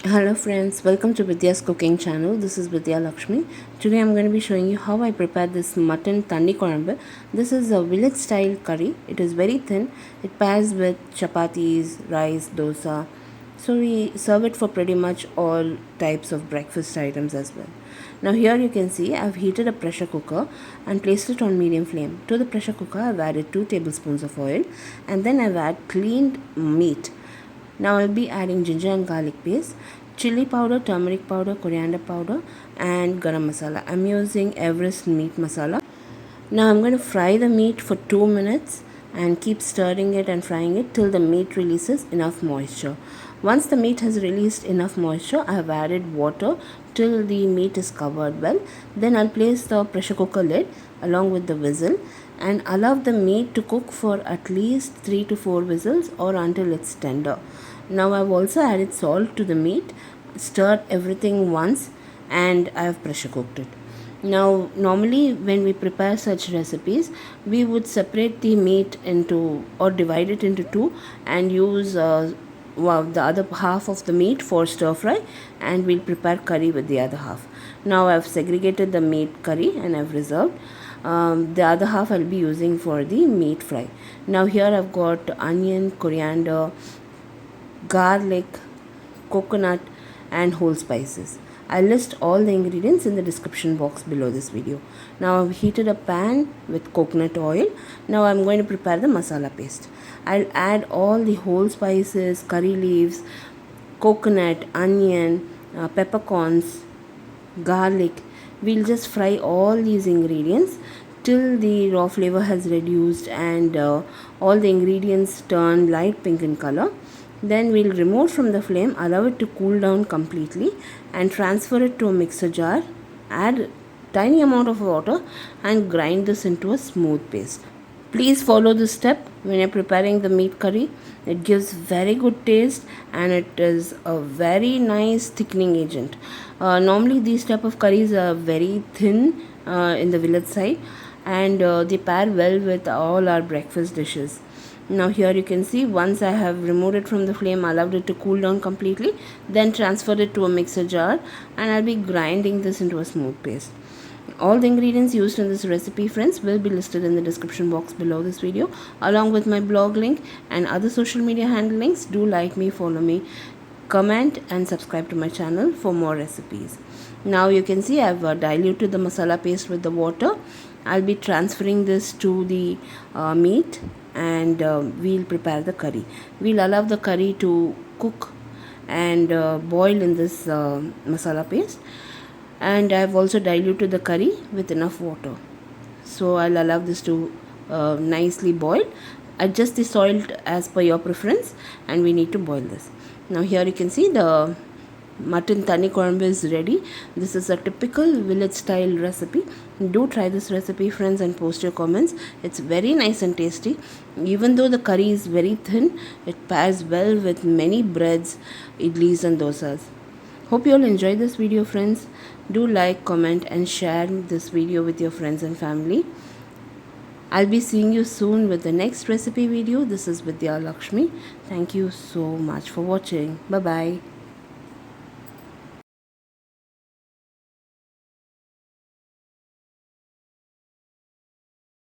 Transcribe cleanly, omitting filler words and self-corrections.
Hello friends, welcome to Vidya's cooking channel. This is Vidya Lakshmi. Today I'm going to be showing you how I prepare this mutton Thani Kuzhambu. This is a village style curry. It is very thin. It pairs with chapatis, rice, dosa. So we serve it for pretty much all types of breakfast items as well. Now here you can see I've heated a pressure cooker and placed it on medium flame. To the pressure cooker I've added 2 tablespoons of oil and then I've added cleaned meat. Now I'll be adding ginger and garlic paste, chili powder, turmeric powder, coriander powder and garam masala. I'm using Everest meat masala. Now I'm going to fry the meat for 2 minutes and keep stirring it and frying it till the meat releases enough moisture. Once the meat has released enough moisture, I have added water till the meat is covered well. Then I'll place the pressure cooker lid along with the whistle and allow the meat to cook for at least 3 to 4 whistles or until it's tender. Now I've also added salt to the meat, stirred everything once and I've pressure cooked it. Now, normally when we prepare such recipes, we would separate the meat into or divide it into two and use the other half of the meat for stir fry, and we'll prepare curry with the other half. Now, I've segregated the meat curry and I've reserved. The other half I'll be using for the meat fry. Now, here I've got onion, coriander, garlic, coconut and whole spices. I list all the ingredients in the description box below this video. Now I've heated a pan with coconut oil. Now I'm going to prepare the masala paste. I'll add all the whole spices, curry leaves, coconut, onion, peppercorns, garlic. We'll just fry all these ingredients till the raw flavor has reduced and all the ingredients turn light pink in color. Then we'll remove from the flame, allow it to cool down completely and transfer it to a mixer jar. Add tiny amount of water and grind this into a smooth paste. Please follow this step when you're preparing the meat curry. It gives very good taste and it is a very nice thickening agent. Normally these type of curries are very thin in the village side and they pair well with all our breakfast dishes. Now here you can see once I have removed it from the flame, allowed it to cool down completely, then transferred it to a mixer jar and I'll be grinding this into a smooth paste. All the ingredients used in this recipe, friends, will be listed in the description box below this video along with my blog link and other social media handle links. Do like me, follow me, comment and subscribe to my channel for more recipes. Now you can see I've diluted the masala paste with the water. I'll be transferring this to the meat and we'll prepare the curry. We'll allow the curry to cook and boil in this masala paste, and I've also diluted the curry with enough water. So I'll allow this to nicely boil. Adjust the salt as per your preference and we need to boil this. Now here you can see the mutton Thani Kuzhambu is ready. This is a typical village style recipe. Do try this recipe, friends, and post your comments. It's very nice and tasty. Even though the curry is very thin, it pairs well with many breads, idlis and dosas. Hope you all enjoy this video, friends. Do like, comment and share this video with your friends and family. I'll be seeing you soon with the next recipe video. This is Vidya Lakshmi. Thank you so much for watching. Bye bye.